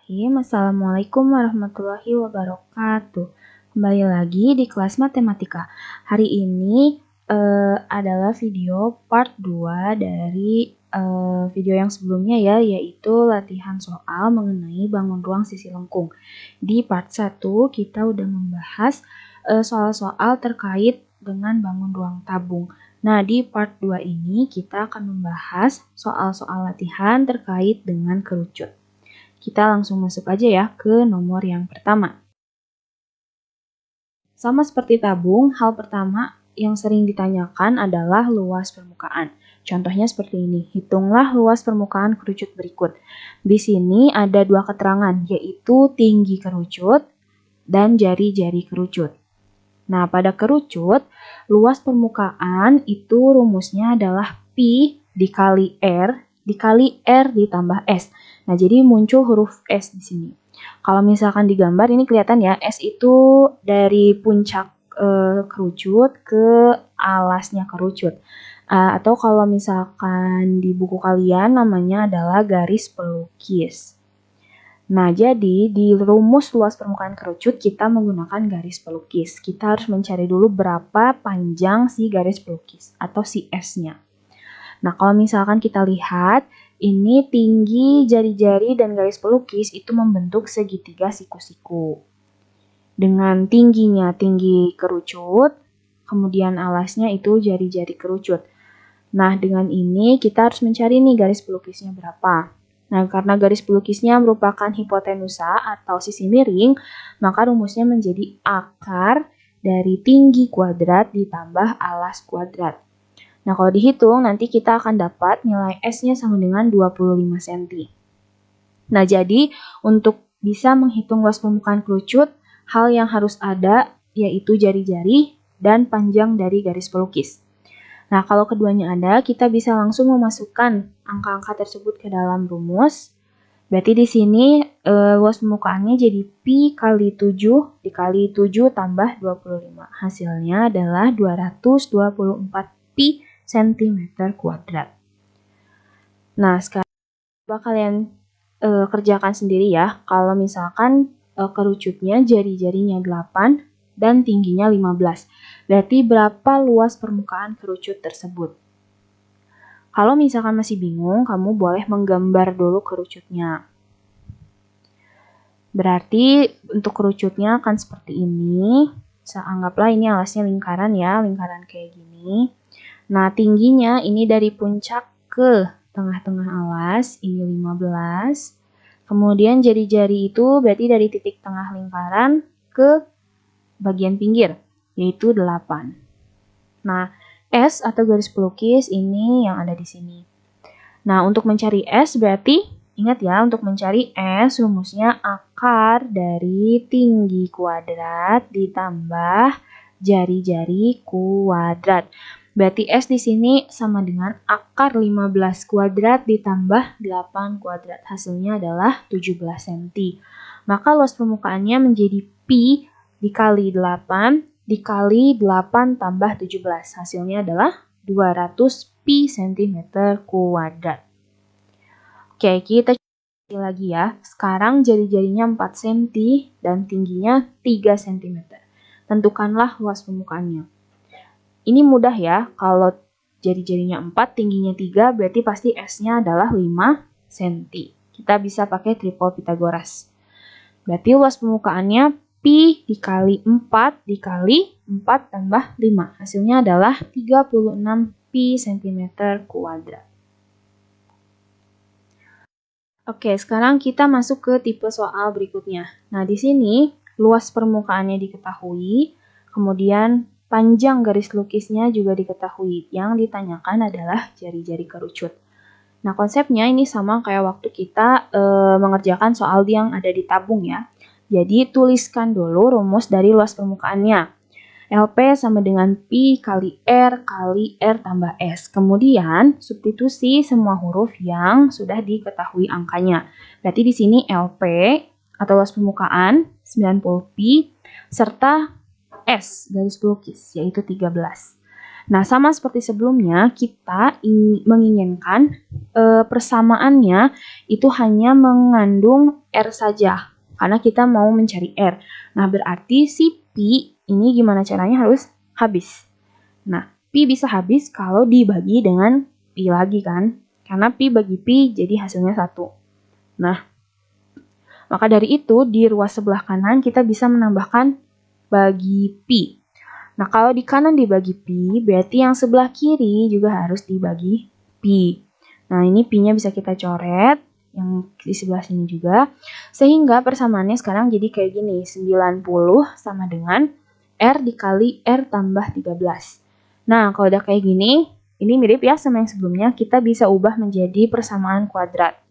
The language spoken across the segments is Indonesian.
Bismillahirrahmanirrahim. Assalamualaikum warahmatullahi wabarakatuh. Kembali lagi di kelas matematika. Hari ini adalah video part 2 dari video yang sebelumnya ya, yaitu latihan soal mengenai bangun ruang sisi lengkung. Di part 1 kita udah membahas soal-soal terkait dengan bangun ruang tabung. Nah, di part 2 ini kita akan membahas soal-soal latihan terkait dengan kerucut. Kita langsung masuk aja ya ke nomor yang pertama. Sama seperti tabung, hal pertama yang sering ditanyakan adalah luas permukaan. Contohnya seperti ini, hitunglah luas permukaan kerucut berikut. Di sini ada dua keterangan, yaitu tinggi kerucut dan jari-jari kerucut. Nah, pada kerucut, luas permukaan itu rumusnya adalah Pi dikali R ditambah S. Nah, jadi muncul huruf S di sini. Kalau misalkan digambar ini kelihatan ya, S itu dari puncak kerucut ke alasnya kerucut. Atau kalau misalkan di buku kalian namanya adalah garis pelukis. Nah, jadi di rumus luas permukaan kerucut kita menggunakan garis pelukis. Kita harus mencari dulu berapa panjang si garis pelukis atau si S-nya. Nah, kalau misalkan kita lihat, ini tinggi jari-jari dan garis pelukis itu membentuk segitiga siku-siku. Dengan tingginya tinggi kerucut, kemudian alasnya itu jari-jari kerucut. Nah, dengan ini kita harus mencari nih garis pelukisnya berapa. Nah, karena garis pelukisnya merupakan hipotenusa atau sisi miring, maka rumusnya menjadi akar dari tinggi kuadrat ditambah alas kuadrat. Nah, kalau dihitung, nanti kita akan dapat nilai S-nya sama dengan 25 cm. Nah, jadi untuk bisa menghitung luas permukaan kerucut, hal yang harus ada yaitu jari-jari dan panjang dari garis pelukis. Nah, kalau keduanya ada, kita bisa langsung memasukkan angka-angka tersebut ke dalam rumus. Berarti di sini luas permukaannya jadi Pi kali 7 dikali 7 tambah 25. Hasilnya adalah 224 Pi cm kuadrat. Nah, sekarang coba kalian kerjakan sendiri ya. Kalau misalkan kerucutnya jari-jarinya 8 dan tingginya 15. Berarti berapa luas permukaan kerucut tersebut? Kalau misalkan masih bingung, kamu boleh menggambar dulu kerucutnya. Berarti untuk kerucutnya akan seperti ini. Anggaplah ini alasnya lingkaran ya, lingkaran kayak gini. Nah, tingginya ini dari puncak ke tengah-tengah alas, ini 15. Kemudian jari-jari itu berarti dari titik tengah lingkaran ke bagian pinggir, yaitu 8. Nah, S atau garis pelukis ini yang ada di sini. Nah, untuk mencari S berarti, ingat ya, untuk mencari S rumusnya akar dari tinggi kuadrat ditambah jari-jari kuadrat. Berarti S di sini sama dengan akar 15 kuadrat ditambah 8 kuadrat. Hasilnya adalah 17 cm. Maka luas permukaannya menjadi Pi dikali 8 dikali 8 tambah 17. Hasilnya adalah 200 Pi cm kuadrat. Oke, kita coba lagi ya. Sekarang jari-jarinya 4 cm dan tingginya 3 cm. Tentukanlah luas permukaannya. Ini mudah ya, kalau jari-jarinya 4, tingginya 3, berarti pasti S-nya adalah 5 cm. Kita bisa pakai triple Pythagoras. Berarti luas permukaannya Pi dikali 4 dikali 4 tambah 5. Hasilnya adalah 36 Pi cm kuadrat. Oke, sekarang kita masuk ke tipe soal berikutnya. Nah, di sini luas permukaannya diketahui, kemudian panjang garis lukisnya juga diketahui. Yang ditanyakan adalah jari-jari kerucut. Nah, konsepnya ini sama kayak waktu kita mengerjakan soal yang ada di tabung ya. Jadi, tuliskan dulu rumus dari luas permukaannya. LP sama dengan Pi kali R tambah S. Kemudian, substitusi semua huruf yang sudah diketahui angkanya. Berarti di sini LP atau luas permukaan 90 Pi serta S garis pelukis yaitu 13. Nah, sama seperti sebelumnya, kita menginginkan persamaannya itu hanya mengandung R saja, karena kita mau mencari R. Nah, berarti si Pi ini gimana caranya harus habis. Nah, Pi bisa habis kalau dibagi dengan Pi lagi kan, karena Pi bagi Pi jadi hasilnya 1. Nah, maka dari itu di ruas sebelah kanan kita bisa menambahkan bagi Pi. Nah, kalau di kanan dibagi Pi, berarti yang sebelah kiri juga harus dibagi Pi. Nah, ini Pi-nya bisa kita coret, yang di sebelah sini juga. Sehingga persamaannya sekarang jadi kayak gini, 90 sama dengan R dikali R tambah 13. Nah, kalau udah kayak gini, ini mirip ya sama yang sebelumnya, kita bisa ubah menjadi persamaan kuadrat.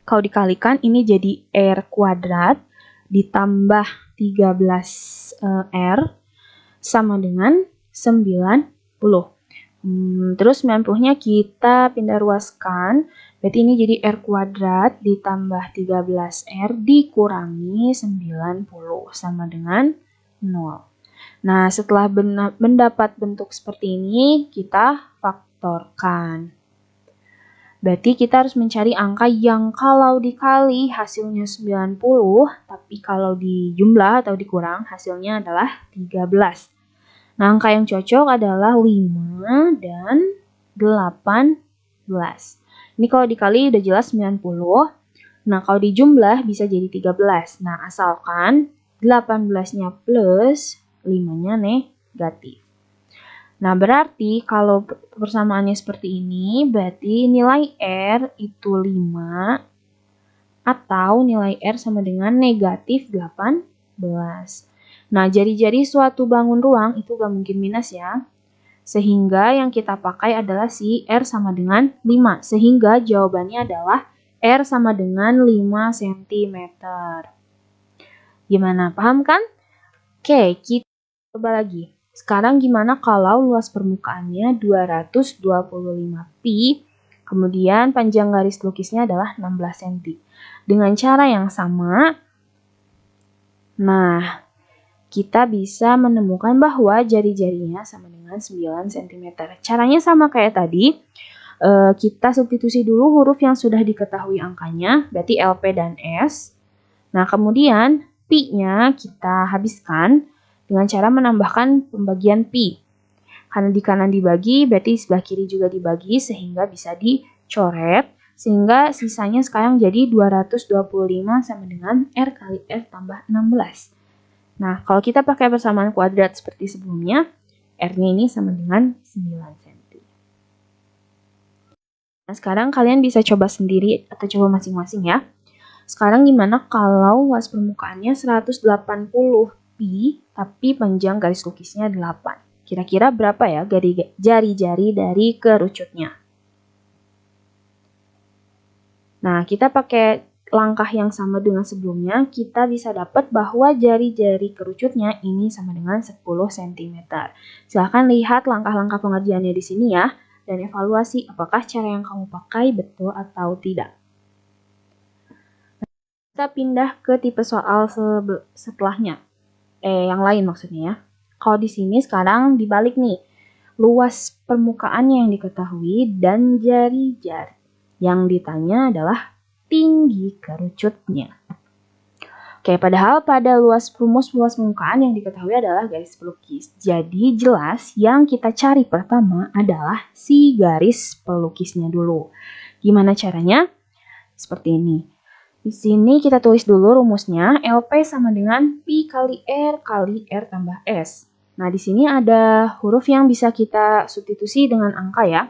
Kalau dikalikan, ini jadi R kuadrat ditambah 13R sama dengan 90. Terus 90-nya kita pindah ruaskan, berarti ini jadi R kuadrat ditambah 13R dikurangi 90 sama dengan 0. Nah, setelah mendapat bentuk seperti ini, kita faktorkan. Berarti kita harus mencari angka yang kalau dikali hasilnya 90, tapi kalau dijumlah atau dikurang hasilnya adalah 13. Nah, angka yang cocok adalah 5 dan 18. Ini kalau dikali udah jelas 90. Nah, kalau dijumlah bisa jadi 13. Nah, asalkan 18-nya plus, 5-nya negatif. Nah, berarti kalau persamaannya seperti ini, berarti nilai R itu 5 atau nilai R sama dengan negatif 18. Nah, jari-jari suatu bangun ruang itu gak mungkin minus ya. Sehingga yang kita pakai adalah si R sama dengan 5. Sehingga jawabannya adalah R sama dengan 5 cm. Gimana, paham kan? Oke, kita coba lagi. Sekarang gimana kalau luas permukaannya 225 pi, kemudian panjang garis lukisnya adalah 16 cm. Dengan cara yang sama, nah, kita bisa menemukan bahwa jari-jarinya sama dengan 9 cm. Caranya sama kayak tadi, kita substitusi dulu huruf yang sudah diketahui angkanya, berarti LP dan S. Nah, kemudian pi-nya kita habiskan dengan cara menambahkan pembagian pi. Karena di kanan dibagi, berarti sebelah kiri juga dibagi, sehingga bisa dicoret. Sehingga sisanya sekarang jadi 225 sama dengan R kali R tambah 16. Nah, kalau kita pakai persamaan kuadrat seperti sebelumnya, R-nya ini sama dengan 9 cm. Nah, sekarang kalian bisa coba sendiri atau coba masing-masing ya. Sekarang gimana kalau luas permukaannya 180 pi, tapi panjang garis lukisnya 8. Kira-kira berapa ya jari-jari dari kerucutnya? Nah, kita pakai langkah yang sama dengan sebelumnya, kita bisa dapat bahwa jari-jari kerucutnya ini sama dengan 10 cm. Silahkan lihat langkah-langkah pengerjaannya di sini ya, dan evaluasi apakah cara yang kamu pakai betul atau tidak. Kita pindah ke tipe soal setelahnya. Yang lain maksudnya ya. Kalau di sini sekarang dibalik nih. Luas permukaannya yang diketahui dan jari-jari. Yang ditanya adalah tinggi kerucutnya. Oke, padahal pada luas permukaan yang diketahui adalah garis pelukis. Jadi jelas yang kita cari pertama adalah si garis pelukisnya dulu. Gimana caranya? Seperti ini. Di sini kita tulis dulu rumusnya, LP sama dengan pi kali R tambah S. Nah, di sini ada huruf yang bisa kita substitusi dengan angka ya.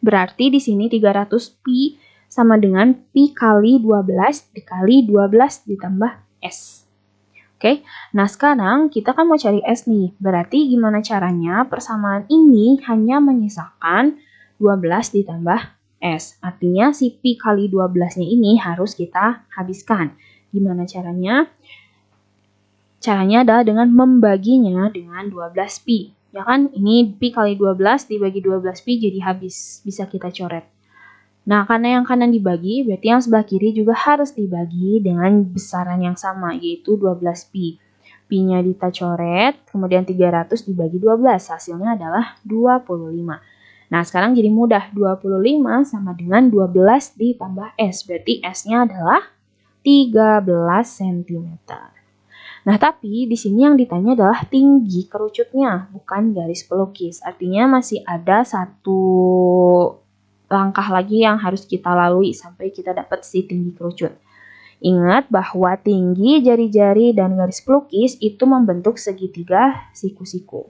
Berarti di sini 300 pi sama dengan pi kali 12 dikali 12 ditambah S. Oke, nah sekarang kita kan mau cari S nih. Berarti gimana caranya persamaan ini hanya menyisakan 12 ditambah S. Artinya si pi kali 12-nya ini harus kita habiskan. Gimana caranya? Caranya adalah dengan membaginya dengan 12 pi. Ya kan? Ini pi kali 12 dibagi 12 pi jadi habis. Bisa kita coret. Nah, karena yang kanan dibagi, berarti yang sebelah kiri juga harus dibagi dengan besaran yang sama, yaitu 12 pi. Pi-nya kita coret, kemudian 300 dibagi 12, hasilnya adalah 25. Nah, sekarang jadi mudah, 25 sama dengan 12 ditambah S, berarti S-nya adalah 13 cm. Nah, tapi di sini yang ditanya adalah tinggi kerucutnya, bukan garis pelukis. Artinya masih ada satu langkah lagi yang harus kita lalui sampai kita dapat si tinggi kerucut. Ingat bahwa tinggi jari-jari dan garis pelukis itu membentuk segitiga siku-siku.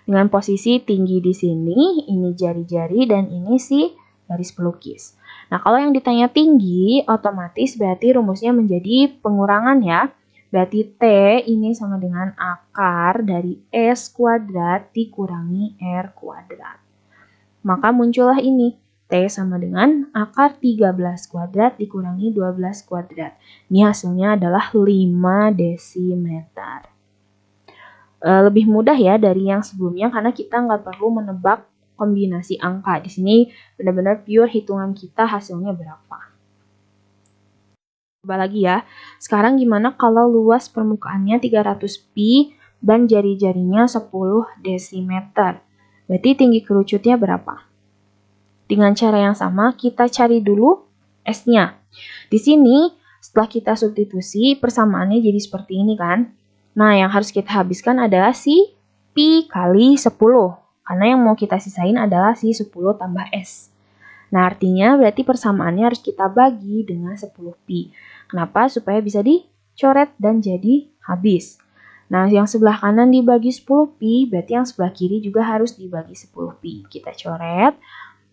Dengan posisi tinggi di sini, ini jari-jari dan ini si garis pelukis. Nah, kalau yang ditanya tinggi, otomatis berarti rumusnya menjadi pengurangan ya. Berarti T ini sama dengan akar dari S kuadrat dikurangi R kuadrat. Maka muncullah ini, T sama dengan akar 13 kuadrat dikurangi 12 kuadrat. Ini hasilnya adalah 5 desimeter. Lebih mudah ya dari yang sebelumnya karena kita nggak perlu menebak kombinasi angka. Di sini benar-benar pure hitungan kita hasilnya berapa. Coba lagi ya. Sekarang gimana kalau luas permukaannya 300 pi dan jari-jarinya 10 desimeter? Berarti tinggi kerucutnya berapa? Dengan cara yang sama, kita cari dulu S-nya. Di sini, setelah kita substitusi, persamaannya jadi seperti ini kan? Nah, yang harus kita habiskan adalah si pi kali 10. Karena yang mau kita sisain adalah si 10 tambah S. Nah, artinya berarti persamaannya harus kita bagi dengan 10 pi. Kenapa? Supaya bisa dicoret dan jadi habis. Nah, yang sebelah kanan dibagi 10 pi, berarti yang sebelah kiri juga harus dibagi 10 pi. Kita coret.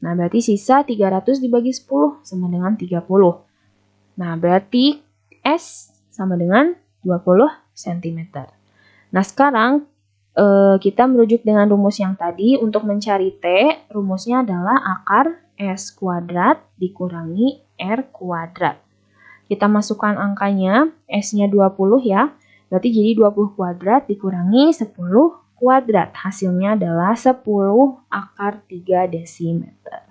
Nah, berarti sisa 300 dibagi 10 sama dengan 30. Nah, berarti S sama dengan 20 cm. Nah, sekarang kita merujuk dengan rumus yang tadi. Untuk mencari T, rumusnya adalah akar S kuadrat dikurangi R kuadrat. Kita masukkan angkanya, S-nya 20 ya. Berarti jadi 20 kuadrat dikurangi 10 kuadrat. Hasilnya adalah 10 akar 3 desimeter.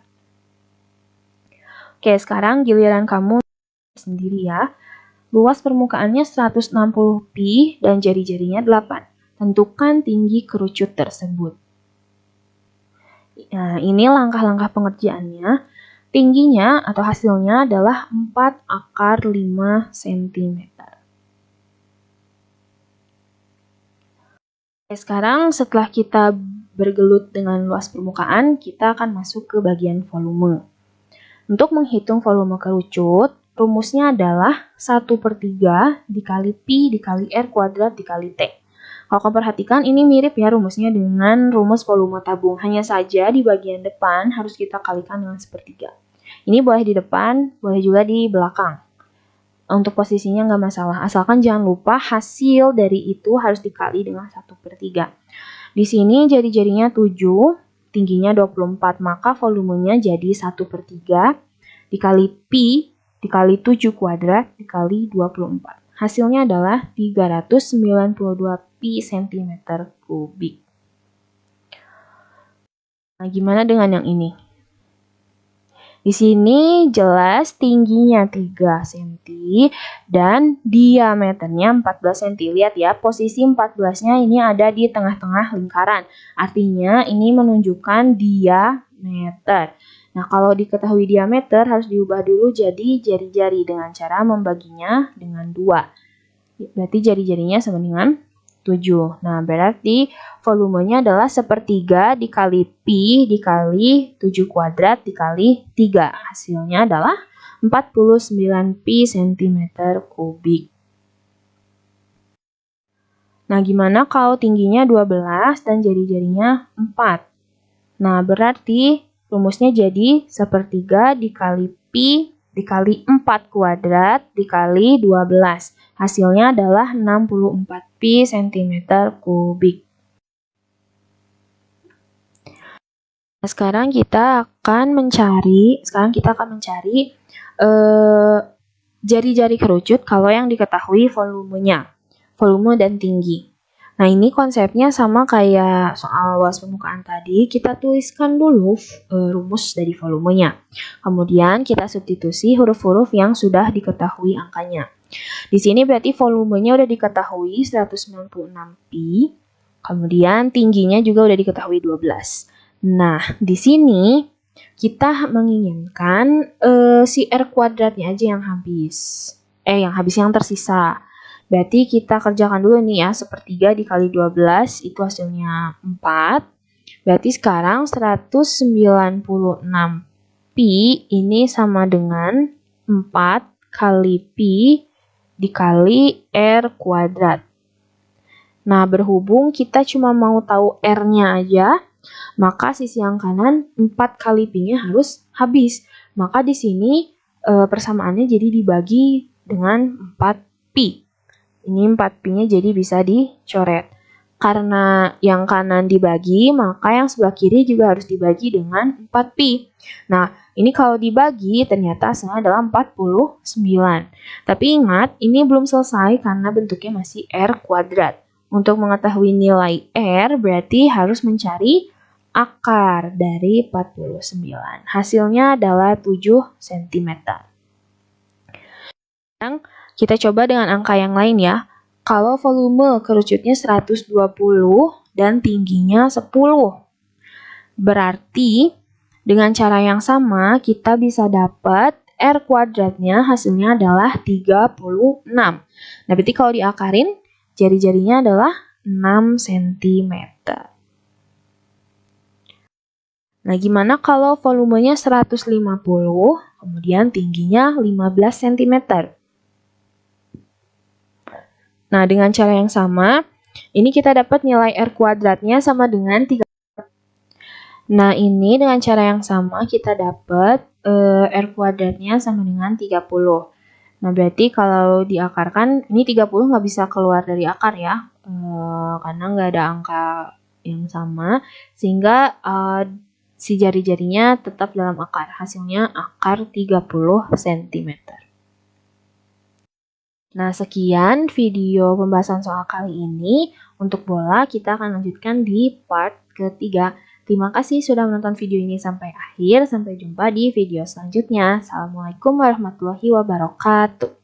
Oke, sekarang giliran kamu sendiri ya. Luas permukaannya 160 pi dan jari-jarinya 8. Tentukan tinggi kerucut tersebut. Nah, ini langkah-langkah pengerjaannya. Tingginya atau hasilnya adalah 4 akar 5 cm. Oke, sekarang setelah kita bergelut dengan luas permukaan, kita akan masuk ke bagian volume. Untuk menghitung volume kerucut, rumusnya adalah 1/3 dikali pi dikali R kuadrat dikali T. Kalau kamu perhatikan, ini mirip ya rumusnya dengan rumus volume tabung. Hanya saja di bagian depan harus kita kalikan dengan 1/3. Ini boleh di depan, boleh juga di belakang. Untuk posisinya nggak masalah, asalkan jangan lupa hasil dari itu harus dikali dengan 1/3. Di sini jari-jarinya 7, tingginya 24, maka volumenya jadi 1/3 dikali pi dikali 7 kuadrat dikali 24. Hasilnya adalah 392 pi cm kubik. Nah, gimana dengan yang ini? Di sini jelas tingginya 3 cm dan diameternya 14 cm. Lihat ya, posisi 14-nya ini ada di tengah-tengah lingkaran. Artinya ini menunjukkan diameter. Nah, kalau diketahui diameter harus diubah dulu jadi jari-jari dengan cara membaginya dengan 2. Berarti jari-jarinya sama dengan 7. Nah, berarti volumenya adalah 1/3 dikali pi dikali 7 kuadrat dikali 3. Hasilnya adalah 49 pi cm kubik. Nah, gimana kalau tingginya 12 dan jari-jarinya 4? Nah, berarti rumusnya jadi 1/3 dikali pi dikali 4 kuadrat dikali 12. Hasilnya adalah 64 pi cm kubik. Nah, sekarang kita akan mencari jari-jari kerucut kalau yang diketahui volumenya, volume dan tinggi. Nah, ini konsepnya sama kayak soal luas permukaan tadi. Kita tuliskan dulu rumus dari volumenya. Kemudian kita substitusi huruf-huruf yang sudah diketahui angkanya. Di sini berarti volumenya udah diketahui 196pi, kemudian tingginya juga udah diketahui 12. Nah, di sini kita menginginkan si R kuadratnya aja yang habis. Yang tersisa. Berarti kita kerjakan dulu nih ya, sepertiga dikali 12 itu hasilnya 4. Berarti sekarang 196pi ini sama dengan 4 kali pi dikali R kuadrat. Nah, berhubung kita cuma mau tahu R-nya aja, maka sisi yang kanan 4 kali pi-nya harus habis. Maka di sini persamaannya jadi dibagi dengan 4pi. Ini 4pi-nya jadi bisa dicoret. Karena yang kanan dibagi, maka yang sebelah kiri juga harus dibagi dengan 4pi. Nah, ini kalau dibagi ternyata hasilnya adalah 49. Tapi ingat, ini belum selesai karena bentuknya masih R kuadrat. Untuk mengetahui nilai R, berarti harus mencari akar dari 49. Hasilnya adalah 7 cm. Sekarang kita coba dengan angka yang lain ya. Kalau volume kerucutnya 120 dan tingginya 10. Berarti dengan cara yang sama kita bisa dapat R kuadratnya hasilnya adalah 36. Nah, berarti kalau diakarin jari-jarinya adalah 6 cm. Nah, gimana kalau volumenya 150, kemudian tingginya 15 cm? Nah, dengan cara yang sama, ini kita dapat nilai R kuadratnya sama dengan 3. Nah, ini dengan cara yang sama kita dapat R kuadratnya sama dengan 30. Nah, berarti kalau diakarkan, ini 30 nggak bisa keluar dari akar ya, karena nggak ada angka yang sama, sehingga si jari-jarinya tetap dalam akar. Hasilnya akar 30 cm. Nah, sekian video pembahasan soal kali ini. Untuk bola, kita akan lanjutkan di part ketiga. Terima kasih sudah menonton video ini sampai akhir. Sampai jumpa di video selanjutnya. Assalamualaikum warahmatullahi wabarakatuh.